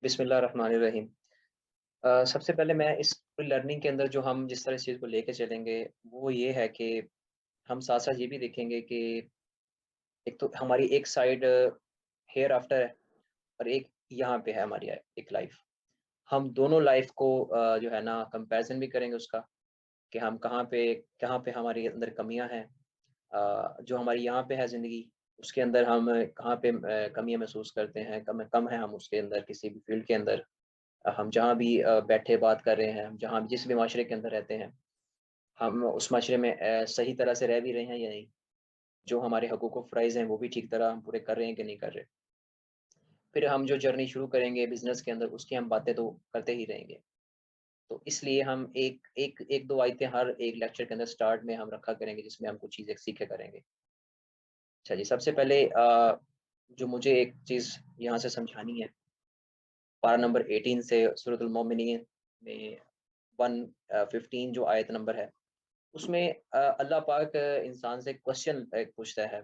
बिस्मिल्लाहिर्रहमानिर्रहीम। सबसे पहले मैं इस लर्निंग के अंदर जो हम जिस तरह इस चीज़ को लेके चलेंगे, वो ये है कि हम साथ-साथ ये भी देखेंगे कि एक तो हमारी एक साइड हेयर आफ्टर है और एक यहाँ पे है हमारी एक लाइफ़। हम दोनों लाइफ़ को जो है ना कंपैरिज़न भी करेंगे उसका कि हम कहाँ पे हमारे अंदर कमियाँ हैं। जो हमारी यहाँ पे है ज़िंदगी, उसके अंदर हम कहाँ पे कमियाँ महसूस करते हैं, कम कम है हम उसके अंदर किसी भी फ़ील्ड के अंदर। हम जहाँ भी बैठे बात कर रहे हैं, हम जहाँ जिस भी माशरे के अंदर रहते हैं, हम उस माशरे में सही तरह से रह भी रहे हैं या नहीं? जो हमारे हकूक़ व फ़राइज़ हैं, वो भी ठीक तरह हम पूरे कर रहे हैं कि नहीं कर रहे? फिर हम जो जर्नी शुरू करेंगे बिज़नेस के अंदर, उसकी हम बातें तो करते ही रहेंगे। तो इसलिए हम एक एक 1-2 आयतें हर एक लेक्चर के अंदर स्टार्ट में हम रखा करेंगे, जिसमें हम कुछ चीज़ें सीखा करेंगे। अच्छा जी, सबसे पहले जो मुझे एक चीज़ यहाँ से समझानी है, पारा नंबर 18 से सूरतुल मोमिनीन में 15 जो आयत नंबर है, उसमें अल्लाह पाक इंसान से क्वेश्चन पूछता है।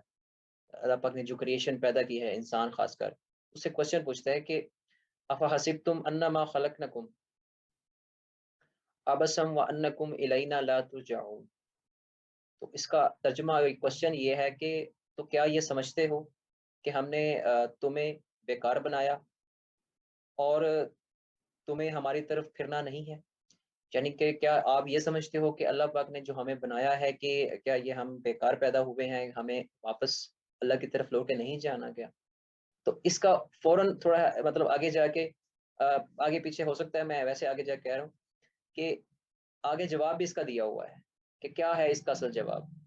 अल्लाह पाक ने जो क्रिएशन पैदा की है, इंसान ख़ासकर, उससे क्वेश्चन पूछता है कि अफ़हसिबतुम अन्नमा खलक़नकुम अबसम व अन्नकुम इलैना ला तुरजऊन। तो इसका तर्जुमा क्वेश्चन ये है कि तो क्या ये समझते हो कि हमने तुम्हें बेकार बनाया और तुम्हें हमारी तरफ फिरना नहीं है? यानी कि क्या आप ये समझते हो कि अल्लाह पाक ने जो हमें बनाया है कि क्या ये हम बेकार पैदा हुए हैं, हमें वापस अल्लाह की तरफ लौट के नहीं जाना क्या? तो इसका फ़ौरन थोड़ा मतलब आगे जाके आगे पीछे हो सकता है, मैं वैसे आगे जाके कह रहा हूँ कि आगे जवाब भी इसका दिया हुआ है कि क्या है इसका असल जवाब।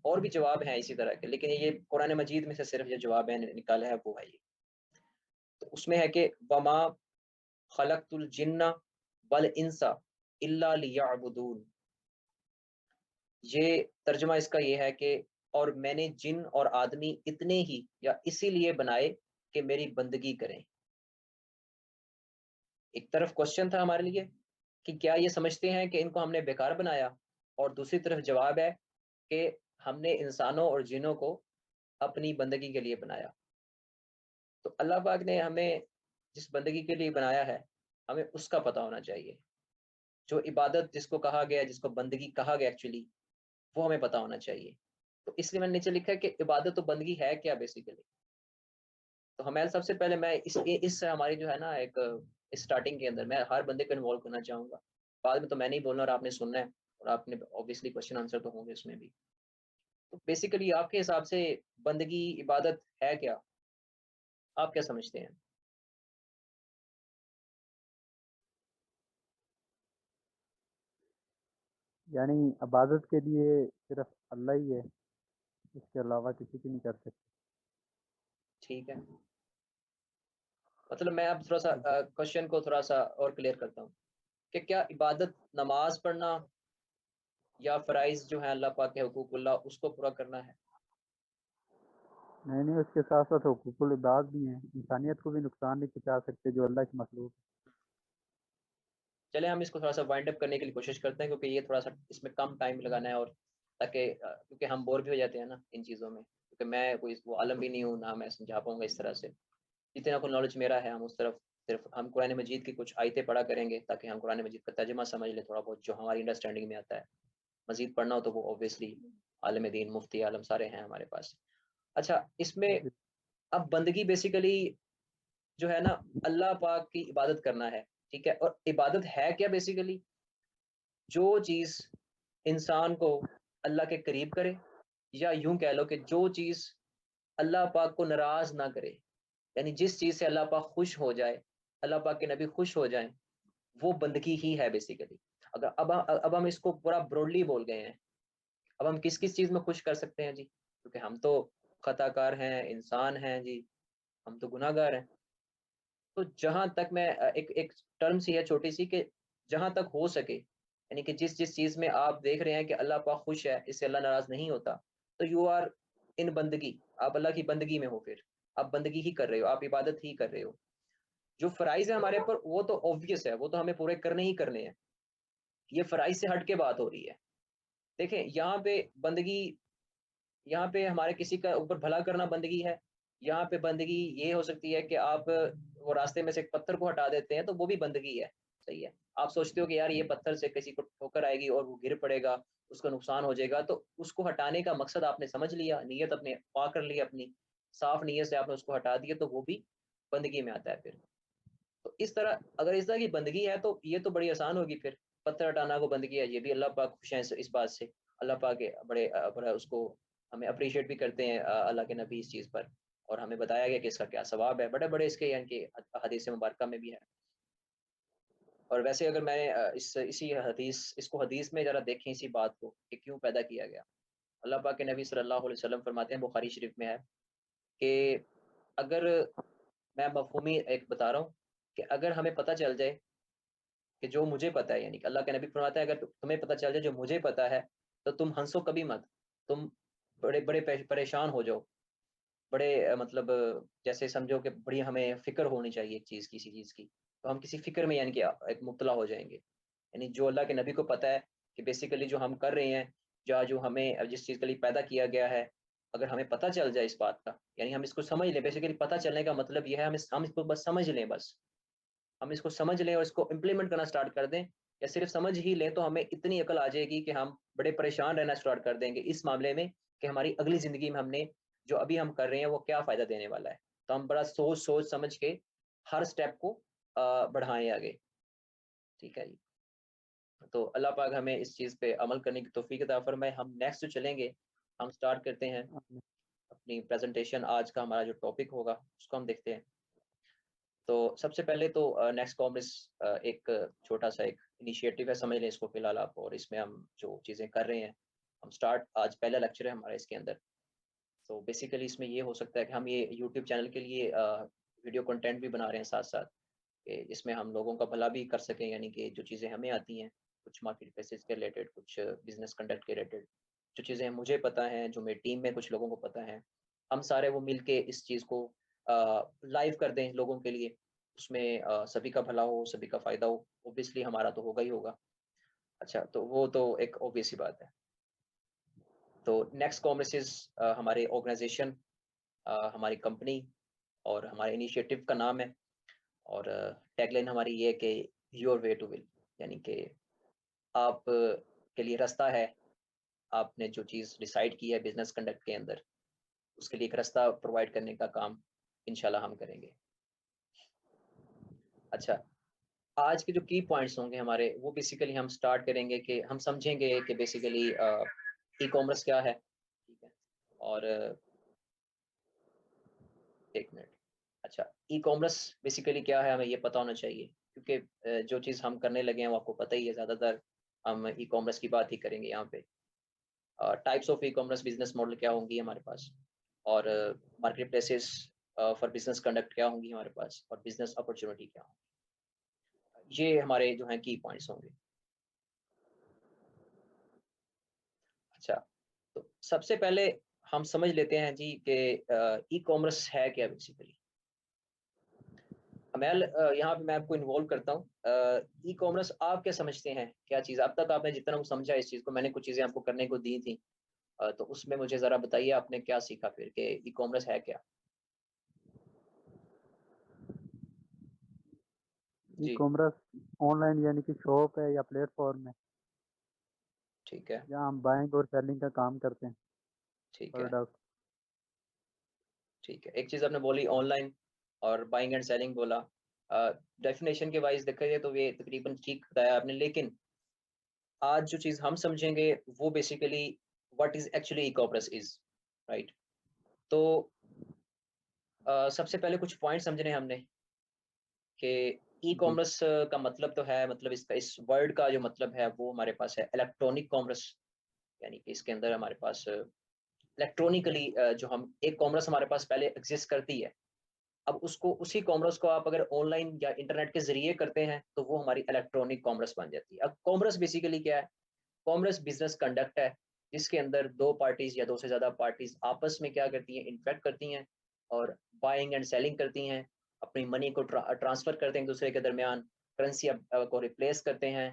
और भी जवाब हैं इसी तरह के, लेकिन ये कुरान मजीद में से सिर्फ ये जवाब मैंने निकाला है वो है ये। तो उसमें है कि वमा खलक़तुल जिन्ना वल इंसा इल्ला लियअबुदून। ये तर्जुमा इसका ये है कि और मैंने जिन और आदमी इतने ही या इसीलिए बनाए कि मेरी बंदगी करें। एक तरफ क्वेश्चन था हमारे लिए कि क्या ये समझते हैं कि इनको हमने बेकार बनाया, और दूसरी तरफ जवाब है कि हमने इंसानों और जिन्नों को अपनी बंदगी के लिए बनाया। तो अल्लाह पाक ने हमें जिस बंदगी के लिए बनाया है, हमें उसका पता होना चाहिए। जो इबादत जिसको कहा गया, जिसको बंदगी कहा गया एक्चुअली, वो हमें पता होना चाहिए। तो इसलिए मैंने नीचे लिखा है कि इबादत और बंदगी है क्या बेसिकली। तो हमें सबसे पहले मैं इस हमारी जो है ना एक स्टार्टिंग के अंदर मैं हर बंदे को इन्वॉल्व करना चाहूँगा। बाद में तो मैं नहीं बोलना और आपने सुनना है, और आपने ऑब्वियसली क्वेश्चन आंसर तो होंगे उसमें भी। तो बेसिकली आपके हिसाब से बंदगी, इबादत है क्या? आप क्या समझते हैं? यानी इबादत के लिए सिर्फ अल्लाह ही है, इसके अलावा किसी की नहीं कर सकते। ठीक है। मतलब मैं अब थोड़ा-सा ठीक है। क्वेश्चन को थोड़ा-सा और क्लियर करता हूँ कि क्या इबादत नमाज़ पढ़ना या फ़राइज़ जो है अल्लाह पाक के हुकूकुल्लाह उसको पूरा करना है? नहीं नहीं, उसके साथ साथ हुकूकुल इबाद भी हैं, इंसानियत को भी नुकसान नहीं पहुंचा सकते जो अल्लाह की मखलूक है। चलें हम इसको थोड़ा-सा वाइंड अप करने की कोशिश करते हैं, क्योंकि ये थोड़ा-सा इसमें कम टाइम लगाना है, और ताकि क्योंकि हम बोर भी हो जाते हैं ना इन चीज़ों में, क्योंकि मैं कोई वो आलम भी नहीं हूँ, ना मैं समझा पाऊँगा इस तरह से। जितना को नॉलेज मेरा है, हम उस तरफ सिर्फ हम कुरान मजीद की कुछ आयतें पढ़ा करेंगे, ताकि हम कुरान मजीद का तर्जुमा समझ लें थोड़ा बहुत, जो हमारी अंडरस्टैंडिंग में आता है। मज़ीद पढ़ना हो तो वो ऑब्वियसली आलिम दीन, मुफ्ती आलम सारे हैं हमारे पास। अच्छा, इसमें अब बंदगी बेसिकली जो है ना, अल्लाह पाक की इबादत करना है, ठीक है? और इबादत है क्या बेसिकली? जो चीज़ इंसान को अल्लाह के करीब करे, या यूँ कह लो कि जो चीज़ अल्लाह पाक को नाराज़ ना करे, यानी जिस चीज़ से अल्लाह पाक खुश हो जाए, अल्लाह पाक के नबी खुश हो जाएँ, वो बंदगी ही है बेसिकली। अगर अब हम इसको पूरा ब्रॉडली बोल गए हैं, अब हम किस-किस चीज़ में खुश कर सकते हैं जी? क्योंकि हम तो खताकार हैं, इंसान हैं जी, हम तो गुनाहगार हैं। तो जहाँ तक मैं एक एक टर्म सी है छोटी-सी कि जहाँ तक हो सके, यानी कि जिस-जिस चीज़ में आप देख रहे हैं कि अल्लाह पाक खुश है, इससे अल्लाह नाराज़ नहीं होता, तो यू आर इन बंदगी, आप अल्लाह की बंदगी में हो फिर। आप बंदगी ही कर रहे हो, आप इबादत ही कर रहे हो। जो फ़राइज़ है हमारे ऊपर, वो तो ऑब्वियस है, वो तो हमें पूरे करने ही करने हैं। ये फ़राइज़ से हट के बात हो रही है। देखें, यहाँ पे बंदगी, यहाँ पे हमारे किसी का ऊपर भला करना बंदगी है, यहाँ पे बंदगी ये हो सकती है कि आप वो रास्ते में से एक पत्थर को हटा देते हैं तो वो भी बंदगी है। सही है, आप सोचते हो कि यार ये पत्थर से किसी को ठोकर आएगी और वो गिर पड़ेगा, उसका नुकसान हो जाएगा, तो उसको हटाने का मकसद आपने समझ लिया, नीयत अपने पाक कर ली, अपनी साफ नीयत से आपने उसको हटा दिया, तो वो भी बंदगी में आता है फिर। तो इस तरह अगर इस तरह की बंदगी है तो ये तो बड़ी आसान होगी फिर, पत्थर हटाना को बंदगी है, ये भी अल्लाह पाक खुश हैं इस बात से। अल्लाह पाक के बड़ा उसको हमें अप्रिशिएट भी करते हैं अल्लाह के नबी इस चीज़ पर, और हमें बताया गया कि इसका क्या सवाब है, बड़े बड़े इसके यानी कि हदीस मुबारक में भी है। और वैसे अगर मैं इसी हदीस इसको हदीस में ज़रा देखें इसी बात को कि क्यों पैदा किया गया। अल्लाह पाक के नबी सल्लल्लाहु अलैहि वसल्लम फरमाते हैं, बुखारी शरीफ में है कि अगर मैं मफ़हूमी एक बता रहा हूँ कि अगर हमें पता चल जाए कि जो मुझे पता है, यानी कि अल्लाह के नबी फरमाते हैं अगर तुम्हें पता चल जाए जो मुझे पता है, तो तुम हंसो कभी मत, तुम बड़े बड़े परेशान हो जाओ, बड़े मतलब जैसे समझो कि बड़ी हमें फ़िक्र होनी चाहिए एक चीज़ किसी चीज़ की, तो हम किसी फ़िक्र में यानी कि एक मुब्तला हो जाएँगे। यानी जो अल्लाह के नबी को पता है कि बेसिकली जो हम कर रहे हैं, या जो हमें जिस चीज़ के लिए पैदा किया गया है, अगर हमें पता चल जाए इस बात का, यानी हम इसको समझ लें, बेसिकली पता चलने का मतलब ये है हम इसको बस समझ लें बस। हम इसको समझ लें और इसको इम्प्लीमेंट करना स्टार्ट कर दें, या सिर्फ़ समझ ही लें, तो हमें इतनी अकल आ जाएगी कि हम बड़े परेशान रहना स्टार्ट कर देंगे इस मामले में कि हमारी अगली ज़िंदगी में हमने जो अभी हम कर रहे हैं वो क्या फ़ायदा देने वाला है। तो हम बड़ा सोच-सोच समझ के हर स्टेप को बढ़ाएँ आगे। ठीक है जी। तो अल्लाह पाक हमें इस चीज़ पे अमल करने की तौफ़ीक अता फ़रमाए। हम नेक्स्ट जो चलेंगे, हम स्टार्ट करते हैं आमीन। अपनी प्रेज़ेंटेशन। आज का हमारा जो टॉपिक होगा उसको हम देखते हैं। तो सबसे पहले तो नेक्स्ट कॉमर्स एक छोटा-सा एक इनिशिएटिव है, समझ लें इसको फ़िलहाल आप, और इसमें हम जो चीज़ें कर रहे हैं, हम स्टार्ट आज पहला लेक्चर है हमारा इसके अंदर। तो बेसिकली इसमें ये हो सकता है कि हम ये यूट्यूब चैनल के लिए वीडियो कंटेंट भी बना रहे हैं साथ-साथ, कि जिसमें हम लोगों का भला भी कर सकें, यानी कि जो चीज़ें हमें आती हैं, कुछ मार्केट प्लेसेस के रिलेटेड, कुछ बिज़नेस कंडक्ट के रिलेटेड, जो चीज़ें मुझे पता हैं, जो मेरी टीम में कुछ लोगों को पता है, हम सारे वो मिल के इस चीज़ को लाइव कर दें लोगों के लिए। उसमें सभी का भला हो, सभी का फ़ायदा हो, ऑब्वियसली हमारा तो होगा ही होगा। अच्छा, तो वो तो एक ऑब्वियस सी बात है। तो नेक्स्ट कॉमर्सेस हमारे ऑर्गेनाइज़ेशन, हमारी कंपनी और हमारे इनिशिएटिव का नाम है, और टैगलाइन हमारी ये है कि योर वे टू विल, यानी कि आप के लिए रास्ता है। आपने जो चीज़ डिसाइड की है बिज़नेस कंडक्ट के अंदर, उसके लिए एक रास्ता प्रोवाइड करने का काम इंशाल्लाह हम करेंगे। अच्छा, आज के जो की पॉइंट्स होंगे हमारे, वो बेसिकली हम स्टार्ट करेंगे कि हम समझेंगे कि बेसिकली ई-कॉमर्स क्या है, ठीक है? और 1 मिनट। अच्छा, ई-कॉमर्स बेसिकली क्या है, हमें ये पता होना चाहिए, क्योंकि जो चीज़ हम करने लगे हैं वो आपको पता ही है, ज़्यादातर हम ई-कॉमर्स की बात ही करेंगे यहाँ पे। Types of e-commerce business model क्या होंगी हमारे पास, और marketplaces for business conduct क्या होंगी हमारे पास, और बिज़नेस अपॉर्च्युनिटी क्या होंगी। ये हमारे जो हैं की पॉइंट्स होंगे। अच्छा, तो सबसे पहले हम समझ लेते हैं जी कि ई-कॉमर्स है क्या बेसिकली। अमैल, यहाँ पे मैं आपको इन्वॉल्व करता हूँ। ई-कॉमर्स आप क्या समझते हैं? क्या चीज़ अब तक आपने जितना कुछ समझा इस चीज़ को, मैंने कुछ चीज़ें आपको करने को दी थी। तो उसमें मुझे ज़रा बताइए आपने क्या सीखा फिर कि ई-कॉमर्स है क्या? ई जी, कॉमर्स ऑनलाइन यानी कि शॉप है या प्लेटफॉर्म है ठीक है, जहाँ हम बाइंग और सेलिंग का काम करते हैं ठीक है, प्रोडक्ट। ठीक है। एक चीज़ आपने बोली ऑनलाइन, और बाइंग एंड सेलिंग बोला। डेफ़िनेशन के वाइज़ देखा जाए तो ये तकरीबन ठीक बताया आपने, लेकिन आज जो चीज़ हम समझेंगे वो basically what is actually e-commerce is, right? तो सबसे पहले कुछ पॉइंट समझने हैं हमने कि जी। ई-कॉमर्स का मतलब तो है, मतलब इसका इस वर्ड का जो मतलब है वो हमारे पास है इलेक्ट्रॉनिक कॉमर्स, यानी कि इसके अंदर हमारे पास इलेक्ट्रॉनिकली जो हम एक कॉमर्स हमारे पास पहले एग्ज़िस्ट करती है। अब उसको उसी कॉमर्स को आप अगर ऑनलाइन या इंटरनेट के ज़रिए करते हैं, तो वो हमारी इलेक्ट्रॉनिक कॉमर्स बन जाती है। अब कॉमर्स बेसिकली क्या है? कॉमर्स बिज़नेस कंडक्ट है, जिसके अंदर 2 पार्टीज़ या 2 से ज़्यादा पार्टीज़ आपस में क्या करती हैं, इंटरैक्ट करती हैं, और बाइंग एंड सेलिंग करती हैं, अपनी मनी को ट्रांसफ़र करते हैं एक-दूसरे के दरमियान, करेंसी को रिप्लेस करते हैं,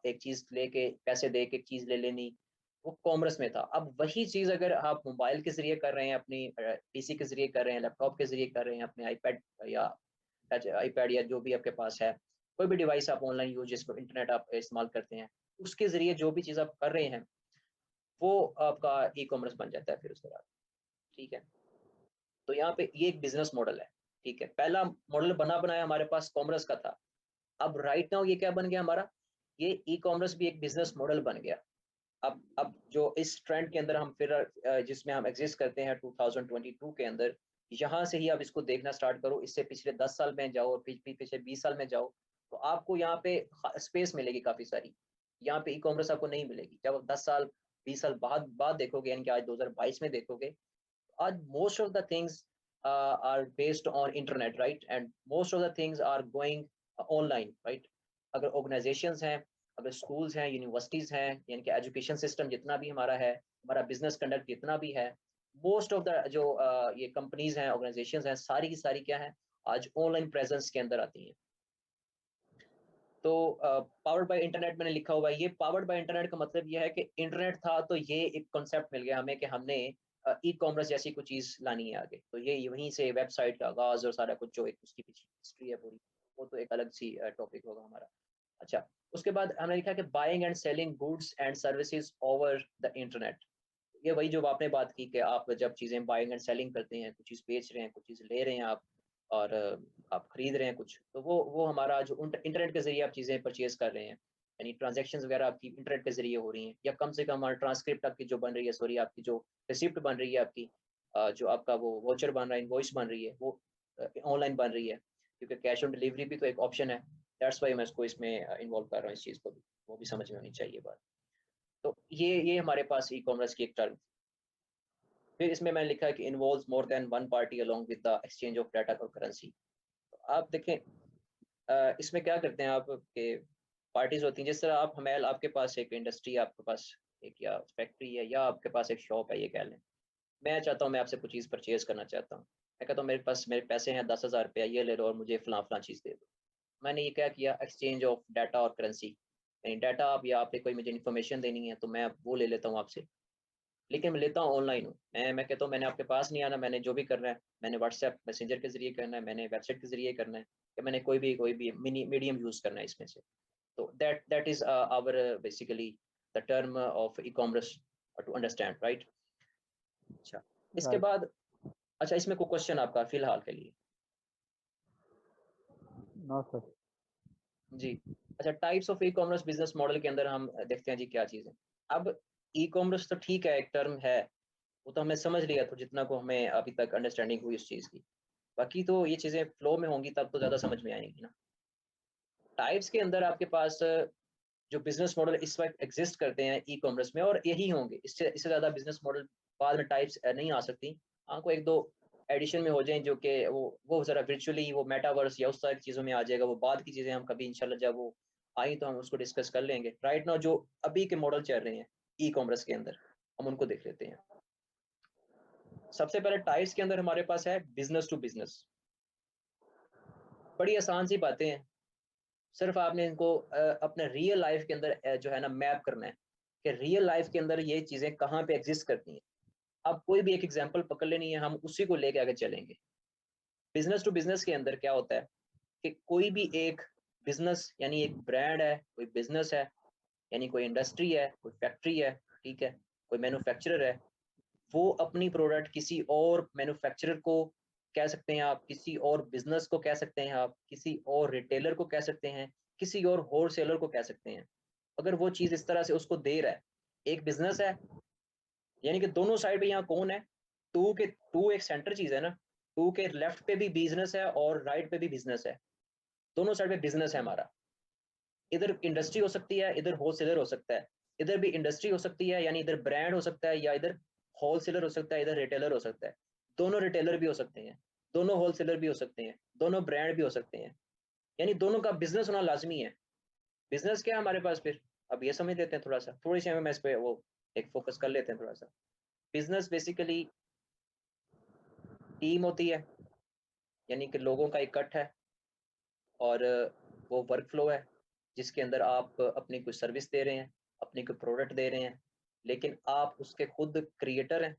एक चीज़ लेके पैसे दे के एक चीज़ ले लेनी, वो कॉमर्स में था। अब वही चीज़ अगर आप मोबाइल के ज़रिए कर रहे हैं, अपनी पीसी के ज़रिए कर रहे हैं, लैपटॉप के ज़रिए कर रहे हैं, अपने आईपैड या टच आईपैड या जो भी आपके पास है, कोई भी डिवाइस आप ऑनलाइन यूज़ जिसको इंटरनेट आप इस्तेमाल करते हैं, उसके ज़रिए जो भी चीज़ आप कर रहे हैं, वो आपका ई-कॉमर्स बन जाता है फिर उसके बाद, ठीक है? तो यहाँ पे ये एक बिज़नेस मॉडल है, ठीक है? पहला मॉडल बना बनाया हमारे पास कॉमर्स का था। अब राइट नाउ ये क्या बन गया हमारा? ये ई-कॉमर्स भी एक बिज़नेस मॉडल बन गया। अब जो इस ट्रेंड के अंदर हम फिर जिसमें हम एग्जिस्ट करते हैं 2022 के अंदर, यहाँ से ही आप इसको देखना स्टार्ट करो। इससे पिछले 10 साल में जाओ और पिछले 20 साल में जाओ, तो आपको यहाँ पे स्पेस मिलेगी काफ़ी सारी। यहाँ पे ई-कॉमर्स आपको नहीं मिलेगी। जब आप 10 साल 20 साल बाद देखोगे, यानी कि आज 2022 में देखोगे, आज most of the things are based on internet, right? And most of the things are going online, right? अगर organizations हैं, अगर schools हैं, universities हैं, यानी कि education system जितना भी हमारा है, हमारा business conduct जितना भी है, most of the जो ये companies हैं, organizations हैं, सारी की सारी क्या है, आज online presence के अंदर आती हैं। तो पावर्ड बाय इंटरनेट मैंने लिखा हुआ है। ये पावर्ड बाय इंटरनेट का मतलब ये है कि इंटरनेट था तो ये एक कॉन्सेप्ट मिल गया हमें कि हमने ई कॉमर्स जैसी कुछ चीज़ लानी है आगे। तो ये वहीं से वेबसाइट का आगाज़ और सारा कुछ जो एक उसकी पीछे हिस्ट्री है पूरी, वो तो एक अलग सी टॉपिक होगा हमारा। अच्छा, उसके बाद हमने लिखा कि buying and selling goods and services over the internet. ये वही जो आपने बात की कि आप जब चीज़ें बाइंग एंड सेलिंग करते हैं, कुछ चीज़ बेच रहे हैं, कुछ चीज़ ले रहे हैं आप, और आप खरीद रहे हैं कुछ, तो वो हमारा जो इंटरनेट के ज़रिए आप चीज़ें परचेज़ कर रहे हैं, यानी ट्रांज़ैक्शंस वगैरह आपकी इंटरनेट के ज़रिए हो रही हैं, या कम से कम हमारा ट्रांसक्रिप्ट आपकी जो बन रही है, सॉरी आपकी जो रिसिप्ट बन रही है आपकी, जो आपका वो वाउचर बन रहा है, इनवॉइस बन रही है, वो ऑनलाइन बन रही है, क्योंकि कैश ऑन डिलीवरी भी तो एक ऑप्शन है। दैट्स व्हाई मैं इसको इसमें इन्वॉल्व कर रहा हूँ इस चीज़ को भी, वो भी समझ में होनी चाहिए बात। तो ये हमारे पास ई-कॉमर्स की एक टर्म। फिर इसमें मैंने लिखा है कि involves more than one party along with the exchange of data और करेंसी। आप देखें, इसमें क्या करते हैं आप कि पार्टीज होती हैं, जिस तरह आप हमें आपके पास एक इंडस्ट्री, आपके पास एक या फैक्ट्री है, या आपके पास एक शॉप है, ये कह लें। मैं चाहता हूँ, मैं आपसे कुछ चीज़ परचेज करना चाहता हूँ। मैं कहता हूँ मेरे पास मेरे पैसे हैं 10,000 रुपया, ये ले लो और मुझे फलां फलां चीज़ दे दो। मैंने ये क्या किया, एक्सचेंज ऑफ डाटा और करेंसी, यानी डाटा आप या आपने कोई मुझे इन्फॉर्मेशन देनी है तो मैं वो ले लेता हूँ आपसे, लेकिन मैं लेता हूँ ऑनलाइन हूँ। मैं कहता हूँ मैंने आपके पास नहीं आना, मैंने जो भी करना है, मैंने व्हाट्सएप मैसेंजर के ज़रिए करना है, मैंने वेबसाइट के ज़रिए करना है, या मैंने कोई भी मीडियम यूज़ करना है इसमें से। तो that is our basically the term of e-commerce to understand, right? अच्छा, इसके राइट। बाद अच्छा, इसमें कोई क्वेश्चन आपका फ़िलहाल के लिए? No sir. जी। अच्छा, types of e-commerce business model के अंदर हम देखते हैं जी क्या चीज़ है। अब ई-कॉमर्स तो ठीक है, एक टर्म है, वो तो हमने समझ लिया, तो जितना को हमें अभी तक अंडरस्टैंडिंग हुई उस चीज़ की। बाकी तो ये चीज़ें फ्लो में होंगी तब तो ज़्यादा समझ में आएँगी ना। टाइप्स के अंदर आपके पास जो बिज़नेस मॉडल इस वक़्त एग्ज़िस्ट करते हैं ई-कॉमर्स में, और यही होंगे। इससे इससे ज़्यादा बिज़नेस मॉडल बाद में टाइप्स नहीं आ सकती। हाँ, कोई 1-2 एडिशन में हो जाएँ जो कि वो ज़रा वर्चुअली वो मेटावर्स या उस तरह की चीज़ों में आ जाएगा। वो बाद की चीज़ें हम कभी इंशाल्लाह जब वो आई तो हम उसको डिस्कस कर लेंगे। राइट नाउ जो अभी के मॉडल चल रहे हैं ई-कॉमर्स के अंदर, हम उनको देख लेते हैं। सबसे पहले टाइप्स के अंदर हमारे पास है बिज़नेस टू बिज़नेस। बड़ी आसान सी बातें हैं। सिर्फ आपने इनको अपने रियल लाइफ के अंदर जो है ना मैप करना है कि रियल लाइफ के अंदर ये चीज़ें कहाँ पे एग्जिस्ट करती हैं। आप कोई भी एक एग्जांपल पकड़ लेनी है, हम उसी को लेके आगे चलेंगे। बिजनेस टू बिजनेस के अंदर क्या होता है कि कोई भी एक बिजनेस, यानी एक ब्रांड है, कोई बिजनेस है, यानी कोई इंडस्ट्री है, कोई फैक्ट्री है, ठीक है, कोई मैन्युफैक्चरर है, वो अपनी प्रोडक्ट किसी और मैन्युफैक्चरर को कह सकते हैं आप, किसी और बिजनेस को कह सकते हैं आप, किसी और रिटेलर को कह सकते हैं, किसी और होलसेलर को कह सकते हैं। अगर वो चीज़ इस तरह से उसको दे रहा है, एक बिजनेस है, यानी कि दोनों साइड पे यहाँ कौन है, टू एक सेंटर चीज़ है ना, टू के लेफ्ट पे भी बिजनेस है और राइट पे भी बिजनेस है, दोनों साइड पे बिजनेस है हमारा। इधर इंडस्ट्री हो सकती है, इधर होलसेलर हो सकता है, इधर भी इंडस्ट्री हो सकती है, यानी इधर ब्रांड हो सकता है, या इधर होलसेलर हो सकता है, इधर रिटेलर हो सकता है। दोनों रिटेलर भी हो सकते हैं, दोनों होलसेलर भी हो सकते हैं, दोनों ब्रांड भी हो सकते हैं, यानी दोनों का बिजनेस होना लाजमी है। बिजनेस क्या है हमारे पास फिर, अब ये समझ लेते हैं, थोड़ा सा थोड़ी सी हमें इस पे वो एक फोकस कर लेते हैं थोड़ा सा। बिजनेस बेसिकली टीम होती है, यानी कि लोगों का इकट्ठ है, और वो वर्क फ्लो है जिसके अंदर आप अपनी कोई सर्विस दे रहे हैं, अपनी कोई प्रोडक्ट दे रहे हैं, लेकिन आप उसके खुद क्रिएटर हैं,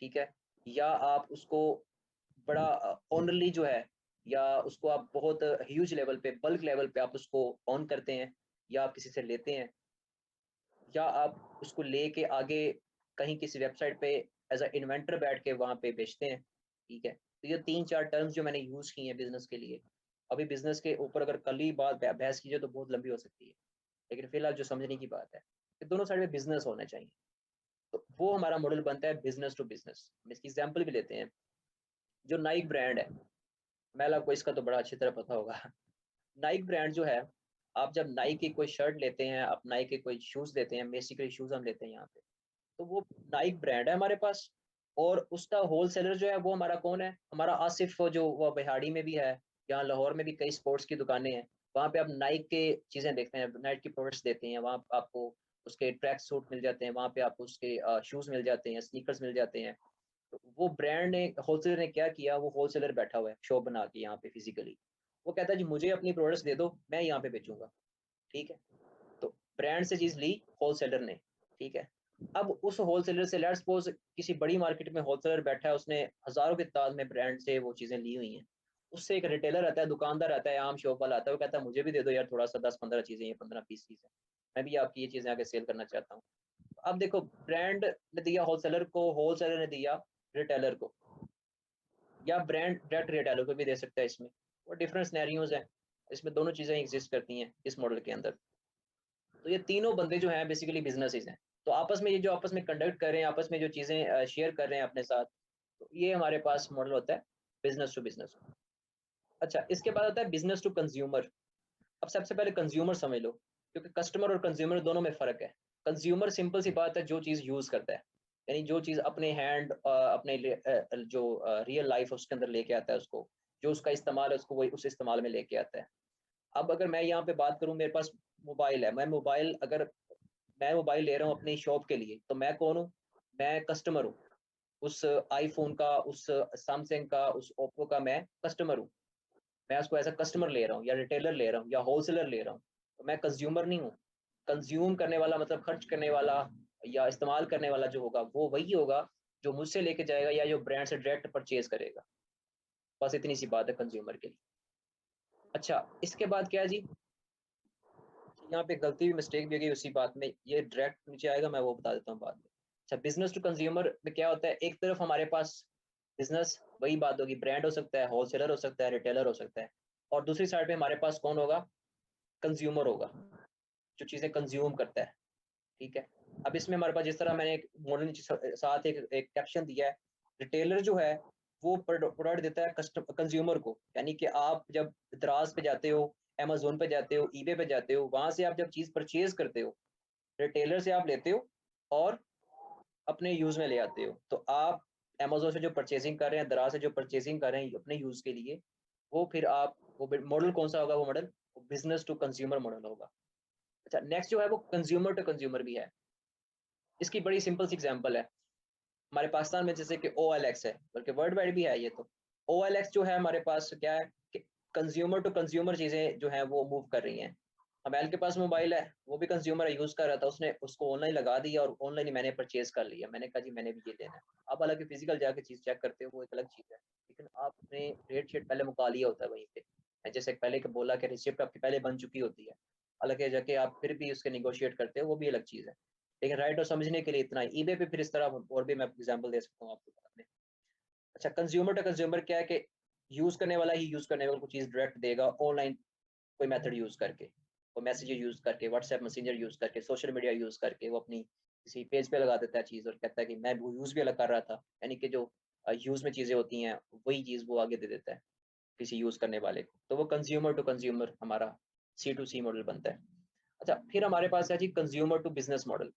ठीक है, या आप उसको बड़ा ओनरली जो है, या उसको आप बहुत ह्यूज लेवल पे, बल्क लेवल पे आप उसको ऑन करते हैं, या आप किसी से लेते हैं, या आप उसको लेके आगे कहीं किसी वेबसाइट पे एज अ इन्वेंटर बैठ के वहाँ पे बेचते हैं, ठीक है। तो ये 3-4 टर्म्स जो मैंने यूज़ की हैं बिज़नेस के लिए। अभी बिज़नेस के ऊपर अगर कल ही बात बहस कीजिए तो बहुत लंबी हो सकती है, लेकिन फिलहाल जो समझने की बात है कि दोनों साइड में बिज़नेस होना चाहिए। तो वो हमारा मॉडल बनता है बिज़नेस टू बिज़नेस। हम इसकी एग्ज़ाम्पल भी लेते हैं, जो नाइक ब्रांड है, मैल आपको इसका तो बड़ा अच्छी तरह पता होगा। नाइक ब्रांड जो है, आप जब नाइक की कोई शर्ट लेते हैं, आप नाइक के कोई शूज़ लेते हैं, बेसिकली शूज़ हम लेते हैं यहाँ पे, तो वो नाइक ब्रांड है हमारे पास। और उसका होलसेलर जो है वो हमारा कौन है, हमारा आसिफ, जो वो बिहाड़ी में भी है, यहाँ लाहौर में भी कई स्पोर्ट्स की दुकानें हैं, वहाँ पे आप नाइक के चीज़ें देखते हैं, नाइक की प्रोडक्ट्स देते हैं, वहाँ आपको उसके ट्रैक सूट मिल जाते हैं, वहाँ पे आपको उसके शूज़ मिल जाते हैं, स्नीकर्स मिल जाते हैं। तो वो ब्रांड ने, होलसेलर ने क्या किया, वो होलसेलर बैठा हुआ है शॉप बना के यहाँ पे फिजिकली, वो कहता है जी मुझे अपनी प्रोडक्ट्स दे दो, मैं यहाँ पे बेचूंगा, ठीक है। तो ब्रांड से चीज़ ली होलसेलर ने, ठीक है। अब उस होलसेलर से लेट्स सपोज किसी बड़ी मार्केट में होलसेलर बैठा है, उसने हज़ारों की तादाद में ब्रांड से वो चीज़ें ली हुई हैं। उससे एक रिटेलर आता है, दुकानदार आता है, आम शॉप वाला आता है, वो कहता है मुझे भी दे दो यार थोड़ा-सा 10-15 चीज़ें, ये 15-20 चीज़ें। मैं भी आपकी ये चीज़ें आगे सेल करना चाहता हूँ। अब देखो, ब्रांड ने दिया होलसेलर को, होलसेलर ने दिया रिटेलर को, या ब्रांड डायरेक्ट रिटेलर को भी दे सकता है इसमें। वो डिफरेंट सिनेरियोज़ हैं। इसमें दोनों चीज़ें एग्ज़िस्ट करती हैं इस मॉडल के अंदर। तो ये तीनों बंदे जो हैं बेसिकली बिज़नेसेस हैं। तो आपस में ये जो आपस में कंडक्ट कर रहे हैं, आपस में जो चीज़ें शेयर कर रहे हैं अपने साथ, तो ये हमारे पास मॉडल होता है बिज़नेस टू बिज़नेस। अच्छा, इसके बाद आता है बिज़नेस टू कंज़्यूमर। अब सबसे पहले कंज़्यूमर समझ लो, क्योंकि कस्टमर और कंज़्यूमर दोनों में फ़र्क है। कंज़्यूमर सिंपल सी बात है, जो चीज़ यूज़ करता है। यानी जो चीज़ अपने हैंड अपने लिए जो रियल लाइफ़ है उसके अंदर लेके आता है उसको, जो उसका इस्तेमाल है उसको वही उस इस्तेमाल में लेके आता है। अब अगर मैं यहाँ पे बात करूँ, मेरे पास मोबाइल है, मैं मोबाइल ले रहा हूँ अपनी शॉप के लिए, तो मैं कौन हूँ? मैं कस्टमर हूँ। उस आईफ़ोन का, उस सैमसंग का, उस ओप्पो का मैं कस्टमर हूँ। मैं उसको एज़ अ कस्टमर ले रहा हूँ, या रिटेलर ले रहा हूँ, या होलसेलर ले रहा हूँ। तो मैं कंज़्यूमर नहीं हूँ। कंज़्यूम करने वाला मतलब खर्च करने वाला या इस्तेमाल करने वाला जो होगा, वो वही होगा जो मुझसे लेके जाएगा या जो ब्रांड से डायरेक्ट परचेज़ करेगा। बस इतनी सी बात है कंज़्यूमर के लिए। अच्छा, इसके बाद क्या है जी? यहाँ पे गलती भी, मिस्टेक भी हो गई उसी बात में, ये डायरेक्ट नीचे आएगा, मैं वो बता देता हूँ बाद में। अच्छा, बिज़नेस टू कंज़्यूमर में क्या होता है, एक तरफ हमारे पास बिज़नेस, वही बात होगी, ब्रांड हो सकता है, होलसेलर हो सकता है, रिटेलर हो सकता है, और दूसरी साइड पे हमारे पास कौन होगा? कंज़्यूमर होगा, जो चीज़ें कंज़्यूम करता है, ठीक है। अब इसमें हमारे पास जिस तरह मैंने एक मॉडल नीचे साथ एक एक कैप्शन दिया है, रिटेलर जो है वो प्रोडक्ट देता है कंज़्यूमर को, यानी कि आप जब दराज़ पे जाते हो, अमेज़न पे जाते हो, ईबे पे जाते हो, वहाँ से आप जब चीज़ परचेज़ करते हो, रिटेलर से आप लेते हो और अपने यूज़ में ले आते हो। तो आप अमेज़न से जो परचेज़िंग कर रहे हैं, दराज़ से जो परचेज़िंग कर रहे हैं अपने यूज़ के लिए, वो फिर आप वो मॉडल कौन-सा होगा, वो model business to consumer model होगा। अच्छा, नेक्स्ट जो है वो कंज़्यूमर टू कंज़्यूमर भी है। इसकी बड़ी सिंपल सी एग्ज़ाम्पल है। हमारे पाकिस्तान में जैसे कि ओएलएक्स है, बल्कि वर्ल्ड वाइड भी है ये तो। ओएलएक्स जो है हमारे पास क्या है कि कंज़्यूमर टू कंज़्यूमर चीज़ें जो हैं वो मूव कर रही हैं। अमेल के पास मोबाइल है, वो भी कंज़्यूमर है, यूज़ कर रहा था, उसने उसको ऑनलाइन लगा दिया और ऑनलाइन ही मैंने परचेज़ कर लिया। मैंने कहा जी मैंने भी ये लेना है। आप हालाँकि फ़िज़िकल जाके चीज़ चेक करते हो, वो एक अलग चीज़ है। लेकिन आपने रेट-शेट पहले मुका लिया होता है वहीं पे। जैसे पहले के बोला कि रिसिप्ट आपकी पहले बन चुकी होती है। हालाँकि जाके आप फिर भी उसके नेगोशिएट करते हो, वो भी अलग चीज़ है। लेकिन राइट और समझने के लिए इतना ही। ईबे पे फिर इस तरह और भी मैं एग्ज़ाम्पल दे सकता हूँ आपको बाद में। अच्छा, कंज़्यूमर टू कंज़्यूमर क्या है कि यूज़ करने वाला ही यूज़ करने वाले को चीज़ डायरेक्ट देगा ऑनलाइन, कोई मेथड यूज़ करके, कोई मैसेज यूज़ करके, व्हाट्सएप मैसेंजर यूज़ करके, सोशल मीडिया यूज़ करके, वो अपनी किसी पेज पे लगा देता है चीज़ और कहता है कि मैं वो यूज़ भी अलग कर रहा था। यानी कि जो यूज़ में चीज़ें होती हैं, वही चीज़ वो आगे दे देता है किसी यूज़ करने वाले को। तो वो कंज़्यूमर टू कंज़्यूमर हमारा सी टू सी मॉडल बनता है। अच्छा, फिर हमारे पास है जी कंज़्यूमर टू बिज़नेस मॉडल।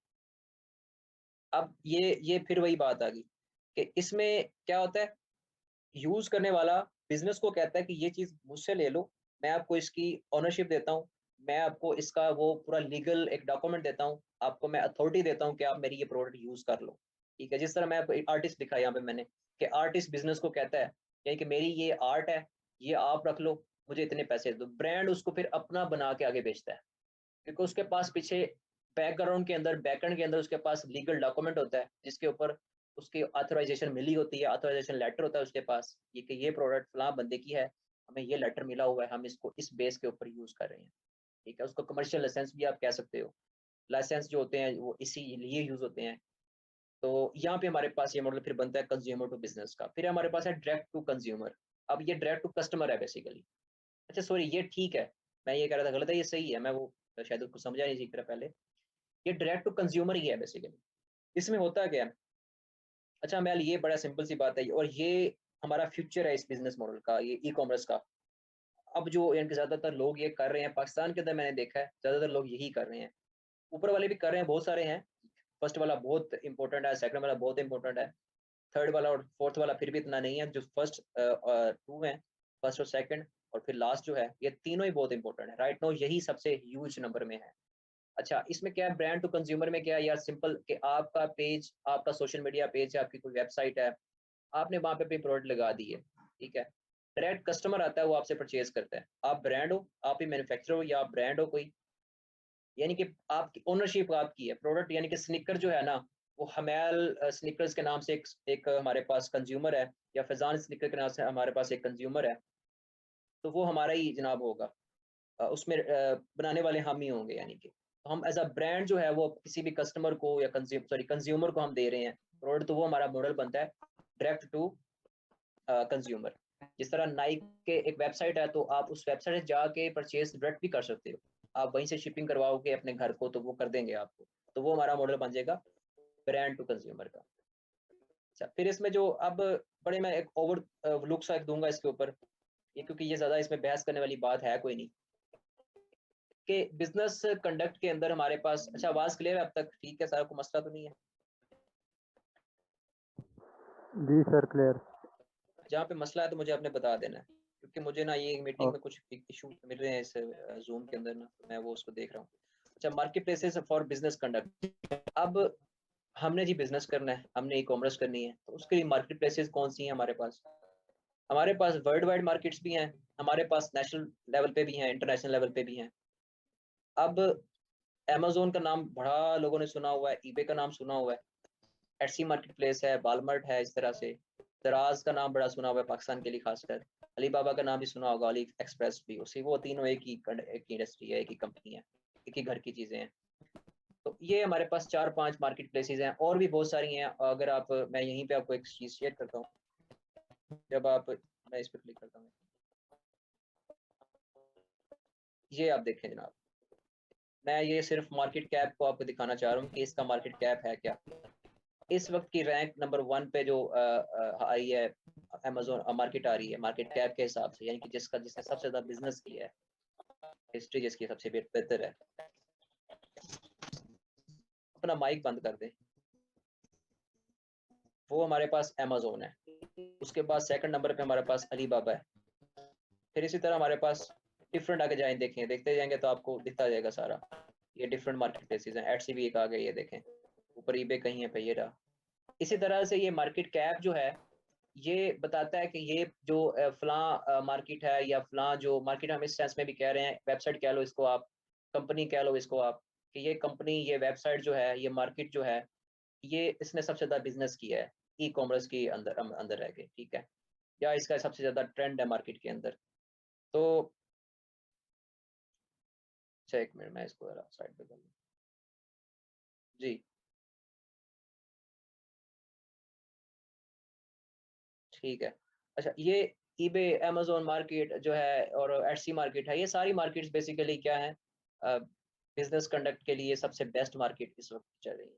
अब ये फिर वही बात आ गई कि इसमें क्या होता है, यूज़ करने वाला बिज़नेस को कहता है कि ये चीज़ मुझसे ले लो, मैं आपको इसकी ओनरशिप देता हूँ, मैं आपको इसका वो पूरा लीगल एक डॉक्यूमेंट देता हूँ, आपको मैं अथॉरिटी देता हूँ कि आप मेरी ये प्रोडक्ट यूज़ कर लो। ठीक है? जिस तरह मैं आपको एक आर्टिस्ट दिखा यहाँ पे मैंने, कि आर्टिस्ट बिज़नेस को कहता है यानी कि मेरी ये आर्ट है, ये आप रख लो, मुझे इतने पैसे दो। ब्रांड उसको फिर अपना बना के आगे बेचता है, क्योंकि उसके पास पीछे बैकग्राउंड के अंदर, बैकएंड के अंदर उसके पास लीगल डॉक्यूमेंट होता है जिसके ऊपर उसकी ऑथराइजेशन मिली होती है, ऑथराइजेशन लेटर होता है उसके पास, ये कि ये प्रोडक्ट फलां बंदे की है, हमें ये लेटर मिला हुआ है, हम इसको इस बेस के ऊपर यूज कर रहे हैं, ठीक है। उसको कमर्शियल लाइसेंस भी आप कह सकते हो। लाइसेंस जो होते हैं वो इसीलिए यूज होते हैं। तो यहाँ पे हमारे पास ये मॉडल फिर बनता है कंज्यूमर टू बिजनेस का। फिर हमारे पास है डायरेक्ट टू कंज्यूमर। अब ये डायरेक्ट टू कस्टमर है बेसिकली। अच्छा सॉरी, ये ठीक है, मैं ये कह रहा था गलत है, ये सही है, मैं वो शायद उसको समझा नहीं सीख रहा पहले। ये डायरेक्ट टू कंज्यूमर ही है बेसिकली। इसमें होता क्या है, अच्छा मैं ये बड़ा सिंपल सी बात है, और ये हमारा फ्यूचर है इस बिजनेस मॉडल का, ये ई कॉमर्स का। अब जो यानी कि ज्यादातर लोग ये कर रहे हैं पाकिस्तान के अंदर, मैंने देखा है ज्यादातर लोग यही कर रहे हैं। ऊपर वाले भी कर रहे हैं, बहुत सारे हैं। फर्स्ट वाला बहुत इंपॉर्टेंट है, सेकंड वाला बहुत इंपॉर्टेंट है, थर्ड वाला और फोर्थ वाला फिर भी इतना नहीं है। जो फर्स्ट टू हैं, फर्स्ट और सेकंड और फिर लास्ट जो है, ये तीनों ही बहुत इंपॉर्टेंट है राइट नाउ, यही सबसे ह्यूज नंबर में है। अच्छा इसमें क्या है, ब्रांड टू कंज्यूमर में क्या है यार, सिंपल कि आपका पेज, आपका सोशल मीडिया पेज है, आपकी कोई वेबसाइट है, आपने वहां पे अपनी प्रोडक्ट लगा दी है, ठीक है। डायरेक्ट कस्टमर आता है, वो आपसे परचेज करता है, आप ब्रांड हो, आप ही मैन्युफैक्चरर हो या आप ब्रांड हो कोई, यानी कि आपकी ओनरशिप आपकी है प्रोडक्ट। यानी कि स्निकर जो है ना, वो हमेल स्निकर्स के नाम से एक हमारे पास कंज्यूमर है, या फैजान स्निकर के नाम से हमारे पास एक कंज्यूमर है, तो वो हमारा ही जनाब होगा। उसमें बनाने वाले हम ही होंगे, यानी कि तो हम एज अ ब्रांड जो है वो किसी भी कस्टमर को या कंज्यूमर को हम दे रहे हैं प्रोडक्ट, तो वो हमारा मॉडल बनता है डायरेक्ट टू कंज्यूमर। जिस तरह नाइक के एक वेबसाइट है, तो आप उस वेबसाइट से जाके परचेज डायरेक्ट भी कर सकते हो, आप वहीं से शिपिंग करवाओगे अपने घर को, तो वो कर देंगे आपको, तो वो हमारा मॉडल बन जाएगा ब्रांड टू कंज्यूमर का। अच्छा फिर इसमें जो अब बड़े मैं एक ओवर लुक सा दूंगा इसके ऊपर, ये क्योंकि ये ज्यादा इसमें बहस करने वाली बात है कोई नहीं, कि बिजनेस कंडक्ट के अंदर हमारे पास, अच्छा आवाज क्लियर है अब तक, ठीक है, सारा कोई मसला तो नहीं है? जी सर क्लियर। जहाँ पे मसला है तो मुझे आपने बता देना है, क्योंकि मुझे ना ये मीटिंग में कुछ इशू मिल रहे हैं इस जूम के अंदर ना, तो मैं वो उसको देख रहा हूँ। अच्छा market places for business conduct. अब हमने जी बिजनेस करना है, हमने ई कॉमर्स करनी है, तो उसके लिए मार्केट प्लेसेस कौन सी हैं हमारे पास? हमारे पास वर्ल्ड वाइड मार्केट्स भी हैं, हमारे पास नेशनल लेवल पे भी हैं, इंटरनेशनल लेवल पे भी हैं। अब अमेजोन का नाम बड़ा लोगों ने सुना हुआ है, ईबे का नाम सुना हुआ है, एटसी मार्केट प्लेस है, वालमार्ट है, इस तरह से दराज का नाम बड़ा सुना हुआ है पाकिस्तान के लिए खासकर, अलीबाबा का नाम भी सुना होगा, अली एक्सप्रेस भी, उसी वो तीनों एक ही इंडस्ट्री है, एक ही कंपनी है, एक ही घर की चीजें हैं। तो ये हमारे पास 4-5 मार्केट प्लेसेस हैं, और भी बहुत सारी हैं। अगर आप, मैं यहीं पे आपको एक चीज शेयर करता हूँ, जब आप, मैं इस पर क्लिक करता हूँ, ये आप देखें जनाब, मैं ये सिर्फ मार्केट कैप को आपको दिखाना चाह रहा हूँ कि इसका मार्केट कैप है क्या। इस वक्त की रैंक नंबर 1 पे जो आई है अमेजोन मार्केट आ रही है, मार्केट कैप के हिसाब से, यानी कि जिसने सबसे ज्यादा बिजनेस किया है, हिस्ट्री जिसकी सबसे बेहतर है। अपना माइक बंद कर दे। वो हमारे पास अमेजोन है, उसके बाद सेकंड नंबर पे हमारे पास अलीबाबा है, फिर इसी तरह हमारे पास डिफरेंट आगे जाए देखें, देखते जाएंगे तो आपको दिखता जाएगा सारा। ये डिफरेंट मार्केट प्लेसेस हैं, एटसी भी एक आ गई है, देखें ऊपर ईबे कहीं है पे, ये रहा। इसी तरह से ये मार्केट कैप जो है, ये बताता है कि ये जो फलां मार्केट है, या फलां जो मार्केट, हम इस सेंस में भी कह रहे हैं, वेबसाइट कह लो इसको आप, कंपनी कह लो इसको आप, कि ये कंपनी, ये वेबसाइट जो है, ये मार्केट जो है, ये इसने सबसे ज्यादा बिजनेस किया है ई कॉमर्स के अंदर अंदर रह के, ठीक है, या इसका सबसे ज्यादा ट्रेंड है मार्केट के अंदर। तो अच्छा एक मिनट, मैं इसको साइड पे कर लूँ। जी ठीक है। अच्छा ये ईबे, अमेजोन मार्केट जो है और एटसी मार्केट है, ये सारी मार्केट्स बेसिकली क्या है, बिजनेस कंडक्ट के लिए सबसे बेस्ट मार्केट इस वक्त चल रही है।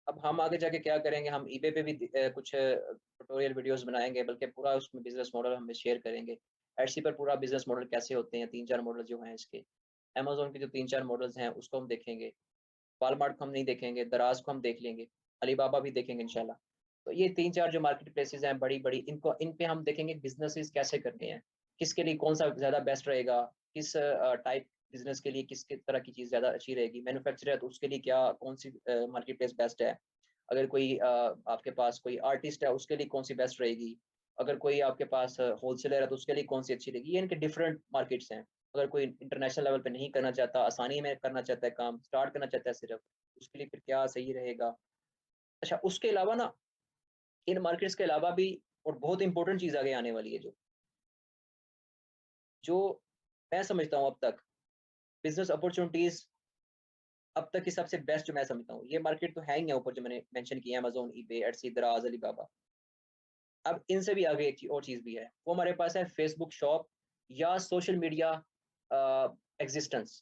अब हम आगे जाके क्या करेंगे, हम ईबे पे भी कुछ ट्यूटोरियल वीडियोस बनाएंगे, बल्कि पूरा उसमें बिजनेस मॉडल हम शेयर करेंगे। एटसी पर पूरा बिजनेस मॉडल कैसे होते हैं, 3-4 मॉडल जो हैं इसके, अमेजोन के जो 3-4 मॉडल्स हैं उसको हम देखेंगे, वॉलमार्ट को हम नहीं देखेंगे, दराज को हम देख लेंगे, अलीबाबा भी देखेंगे इंशाल्लाह। तो ये 3-4 जो मार्केट प्लेसेस हैं बड़ी बड़ी, इनको इन पे हम देखेंगे बिजनेसेस कैसे करने हैं, किसके लिए कौन सा ज़्यादा बेस्ट रहेगा, किस टाइप बिजनेस के लिए किस तरह की चीज़ ज़्यादा अच्छी रहेगी, मैन्युफैक्चरर है तो उसके लिए क्या, कौन सी मार्केट प्लेस बेस्ट है, अगर कोई आपके पास कोई आर्टिस्ट है उसके लिए कौन सी बेस्ट रहेगी, अगर कोई आपके पास होलसेलर है तो उसके लिए कौन सी अच्छी रहेगी, ये इनके डिफरेंट मार्केट्स हैं। अगर कोई इंटरनेशनल लेवल पे नहीं करना चाहता, आसानी में करना चाहता है काम, स्टार्ट करना चाहता है सिर्फ, उसके लिए फिर क्या सही रहेगा? अच्छा, उसके अलावा ना, इन मार्केट्स के अलावा भी और बहुत इंपॉर्टेंट चीज़ आगे आने वाली है, जो मैं समझता हूँ अब तक बिज़नेस अपॉर्च्युनिटीज़ अब तक की सबसे बेस्ट जो मैं समझता हूँ, ये मार्केट तो है ही है ऊपर जो मैंने मेंशन किया, अमेज़न, ईबे, एट्सी, दराज़, अलीबाबा। अब इनसे भी आगे एक और चीज़ भी है, वो हमारे पास है फेसबुक शॉप या social media existence,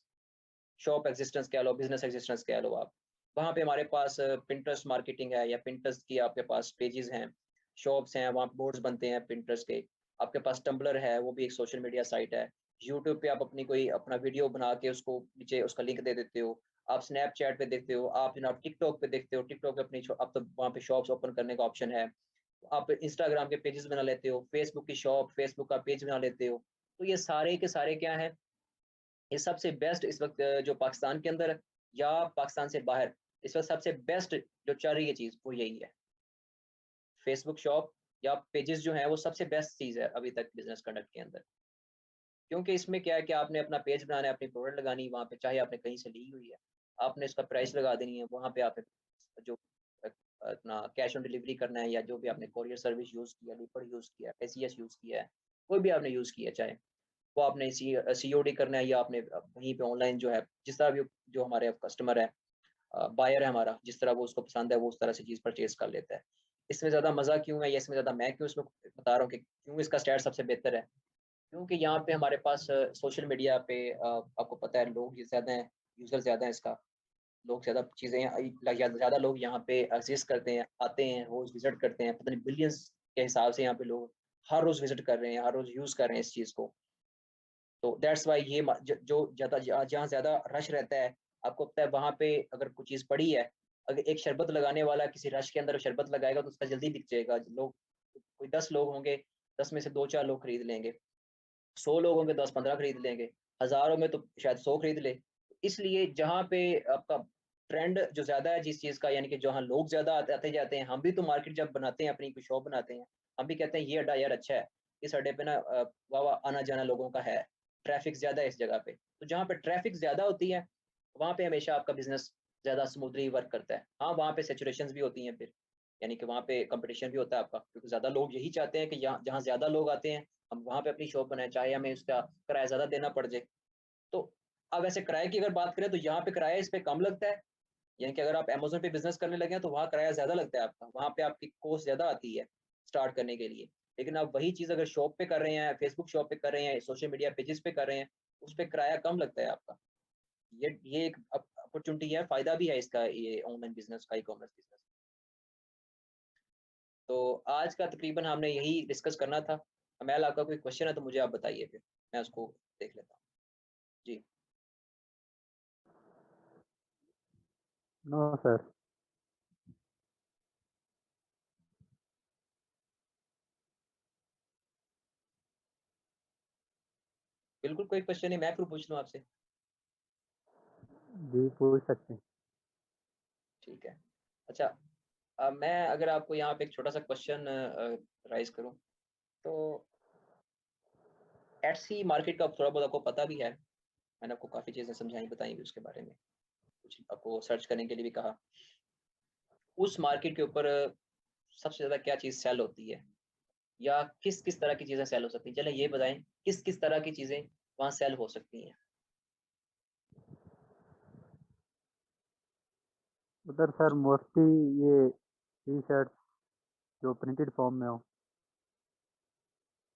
shop existence कह लो, बिज़नेस एक्जिस्टेंस कह लो आप। वहाँ पे हमारे पास पिंटरेस्ट मार्केटिंग है, या पिंटरेस्ट की आपके पास पेजेज़ हैं, शॉप्स हैं, वहाँ बोर्ड्स बनते हैं पिंटरेस्ट के। आपके पास टम्बलर है, वो भी एक सोशल मीडिया साइट है। यूट्यूब पे आप अपनी कोई अपना वीडियो बना के उसको नीचे उसका लिंक दे देते हो। आप स्नैपचैट पे देखते हो, आप जनाब टिकटॉक पे देखते हो, टिकटॉक पे अपनी अब तो वहाँ पे शॉप्स ओपन करने का ऑप्शन है। आप इंस्टाग्राम के पेजेज़ बना लेते हो, फेसबुक की शॉप, फेसबुक का पेज बना लेते हो। तो ये सारे के सारे क्या हैं, ये सबसे बेस्ट इस वक़्त जो पाकिस्तान के अंदर या पाकिस्तान से बाहर, इस वक़्त सबसे बेस्ट जो चल रही है चीज़, वो यही है। फेसबुक शॉप या पेजेज़ जो हैं, वो सबसे बेस्ट चीज़ है अभी तक बिज़नेस कंडक्ट के अंदर। क्योंकि इसमें क्या है कि आपने अपना पेज बनाना है, अपनी प्रोडक्ट लगानी है वहाँ पे, चाहे आपने कहीं से ली हुई है। आपने इसका प्राइस लगा देनी है, वहाँ पे आपने जो अपना कैश ऑन डिलीवरी करना है, या जो भी आपने कोरियर सर्विस यूज़ किया, लिपर्ड यूज़ किया है, एसीएस यूज़ किया है, कोई भी आपने यूज़ किया है चाहे, वो आपने सीओडी करना है, या आपने वहीं पे ऑनलाइन जो है, जिस तरह भी जो हमारे कस्टमर है, बायर है हमारा, जिस तरह वो उसको पसंद है, वो उस तरह से चीज़ परचेज़ कर लेता है। इसमें ज़्यादा मज़ा क्यों है, या इसमें ज़्यादा मैं क्यों इसमें बता रहा हूँ कि क्यों इसका स्टैट सबसे बेहतर है? क्योंकि यहाँ पे हमारे पास सोशल मीडिया पे आपको पता है लोग ये ज़्यादा हैं, यूज़र ज़्यादा हैं इसका। लोग ज़्यादा चीज़ें ज़्यादा लोग यहाँ पे एक्सिस्ट करते हैं, आते हैं, रोज़ विज़िट करते हैं, पता नहीं बिलियंस के हिसाब से यहाँ पे लोग हर रोज़ विज़िट कर रहे हैं, हर रोज़ यूज़ कर रहे हैं इस चीज़ को। तो दैट्स व्हाई ये जो ज़्यादा जहाँ ज़्यादा रश रहता है, आपको पता है वहाँ पे अगर कोई चीज़ पड़ी है, अगर एक शरबत लगाने वाला किसी रश के अंदर शरबत लगाएगा तो उसका जल्दी बिक जाएगा। लोग कोई 10 लोग होंगे, 10 में से 2-4 लोग खरीद लेंगे। 100 लोग होंगे, 10-15 खरीद लेंगे, हज़ारों में तो शायद 100 खरीद ले। इसलिए जहाँ पे आपका ट्रेंड जो ज़्यादा है जिस चीज़ का, यानी कि जहाँ लोग ज़्यादा आते जाते हैं, हम भी तो मार्केट जब बनाते हैं, अपनी कोई शॉप बनाते हैं, हम भी कहते हैं ये अड्डा यार अच्छा है, इस अड्डे पे ना वाह-वाह आना-जाना लोगों का है, ट्रैफ़िक ज़्यादा है इस जगह पे। तो जहाँ पे ट्रैफ़िक ज़्यादा होती है, वहाँ पे हमेशा आपका बिज़नेस ज़्यादा स्मूथली वर्क करता है। हाँ, वहाँ पे सैचुरेशंस भी होती हैं फिर, यानी कि वहाँ पे कॉम्पिटिशन भी होता है आपका, क्योंकि ज़्यादा लोग यही चाहते हैं कि यहाँ जहाँ ज़्यादा लोग आते हैं, हम वहाँ पे अपनी शॉप बनाएँ, चाहे हमें उसका किराया ज़्यादा देना पड़ जाए। तो अब वैसे किराए की अगर बात करें तो यहाँ पे किराया इस पे कम लगता है, यानी कि अगर आप अमेज़न पे बिज़नेस करने लगे हैं तो वहाँ किराया ज़्यादा लगता है आपका, वहाँ पे आपकी कॉस्ट ज़्यादा आती है स्टार्ट करने के लिए। लेकिन आप वही चीज़ अगर शॉप पे कर रहे हैं, फेसबुक शॉप पे कर रहे हैं, सोशल मीडिया पेजेज़ पे कर रहे हैं, उस पे किराया कम लगता है आपका। ये एक अपॉर्च्युनिटी है, फ़ायदा भी है इसका, ये ऑनलाइन बिज़नेस का, ई-कॉमर्स बिज़नेस। तो आज का तकरीबन हमने यही डिस्कस करना था। अमैल, आपका कोई क्वेश्चन है तो मुझे आप बताइए फिर, मैं उसको देख लेता हूँ। जी। No sir. बिल्कुल कोई क्वेश्चन नहीं, मैं फिर पूछ लूँ आपसे? जी पूछ सकते हैं। ठीक है। अच्छा, मैं अगर आपको यहाँ पे एक छोटा-सा क्वेश्चन राइज़ करूँ, तो एट्सी मार्केट का थोड़ा बहुत आपको पता भी है। मैंने आपको काफ़ी चीज़ें समझाई, बताई भी उसके बारे में। कुछ आपको सर्च करने के लिए भी कहा। उस मार्केट के ऊपर सबसे ज़्यादा क्या चीज़ सेल होती है? या किस-किस तरह की चीज़ें सेल हो सकती हैं? चलें ये बताएँ, किस-किस तरह की चीज़ें वहाँ सेल हो सकती हैं? उधर सर मोस्टली ये टी शर्ट जो प्रिंटेड फॉर्म में हो।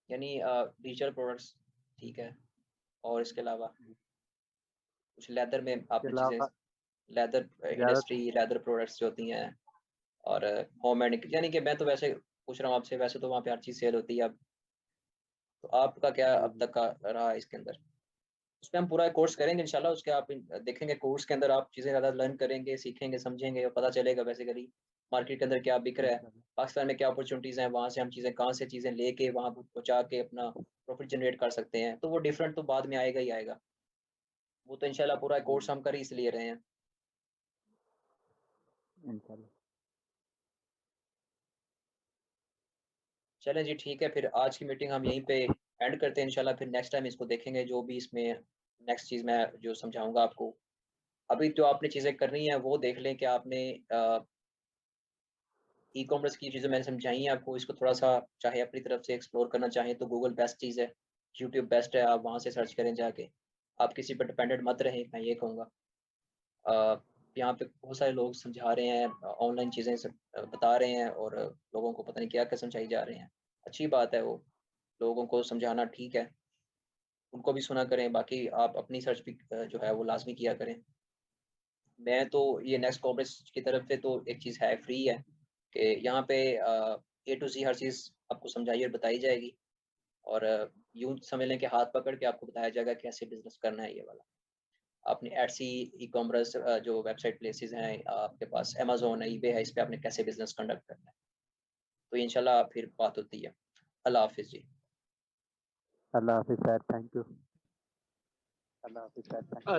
यानी डिजिटल प्रोडक्ट्स, ठीक है। और इसके अलावा कुछ लेदर में इसके आपने चीज़ें, अलावा लेदर ज़्यादा इंडस्ट्री, लेदर प्रोडक्ट्स जो होती हैं, और होममेड, यानी कि मैं तो वैसे पूछ रहा हूँ आपसे, वैसे तो वहाँ पे हर चीज़ सेल होती है अब। तो आपका क्या जी अब जी। तक का रहा है इसके अंदर? उसपे हम पूरा कोर्स करेंगे इंशाल्लाह, उसके आप देखेंगे कोर्स के अंदर आप चीज़ें ज़्यादा लर्न करेंगे, सीखेंगे, समझेंगे और पता चलेगा बेसिकली मार्केट के अंदर क्या बिक रहा है, इंशाल्लाह। पाकिस्तान में क्या अपॉर्च्युनिटीज़ हैं, वहाँ से हम चीज़ें कहाँ से चीज़ें लेके वहाँ पहुँचा के अपना प्रॉफ़िट जनरेट कर सकते हैं। तो वो डिफरेंट तो बाद में आएगा ही आएगा। वो तो इंशाल्लाह पूरा जी कोर्स हम कर ही इसलिए रहे हैं। इंशाल्लाह। चलें जी, ठीक है, फिर आज की मीटिंग हम यहीं पे एंड करते हैं इंशाल्लाह, फिर नेक्स्ट टाइम इसको देखेंगे जो भी इसमें नेक्स्ट चीज़ मैं जो समझाऊँगा आपको। अभी जो आपने चीज़ें करनी है वो देख लें कि आपने ई-कॉमर्स की चीज़ें मैंने समझाई हैं आपको, इसको थोड़ा-सा चाहे अपनी तरफ से एक्सप्लोर करना चाहें तो गूगल बेस्ट चीज़ है, यूट्यूब बेस्ट है, आप वहाँ से सर्च करें जाके। आप किसी पे डिपेंडेंट मत रहें, मैं ये कहूँगा। यहाँ पे बहुत सारे लोग समझा रहे हैं, ऑनलाइन चीज़ें सब बता रहे हैं और लोगों को पता नहीं क्या-क्या समझाई जा रहे हैं। अच्छी बात है वो, लोगों को समझाना ठीक है, उनको भी सुना करें, बाकी आप अपनी सर्च भी जो है वो लाज़मी किया करें। मैं तो ये नेक्स्ट कॉमर्स की तरफ से तो एक चीज़ है, फ्री है कि यहाँ पे ए टू ज़ी हर चीज़ आपको समझाई और बताई जाएगी और यूँ समझ लें कि हाथ पकड़ के आपको बताया जाएगा कैसे बिज़नेस करना है ये वाला। आपने एट्सी, ई-कॉमर्स जो वेबसाइट प्लेसेस हैं, आपके पास अमेज़न है, ईबे है, इस पे आपने कैसे बिज़नेस कंडक्ट करना है। तो इंशाल्लाह फिर बात होती है। अल्लाह हाफ़िज़ जी। अल्लाह हाफिज़ सर, थैंक यू। अल्लाह हाफिज़ सर, थैंक यू।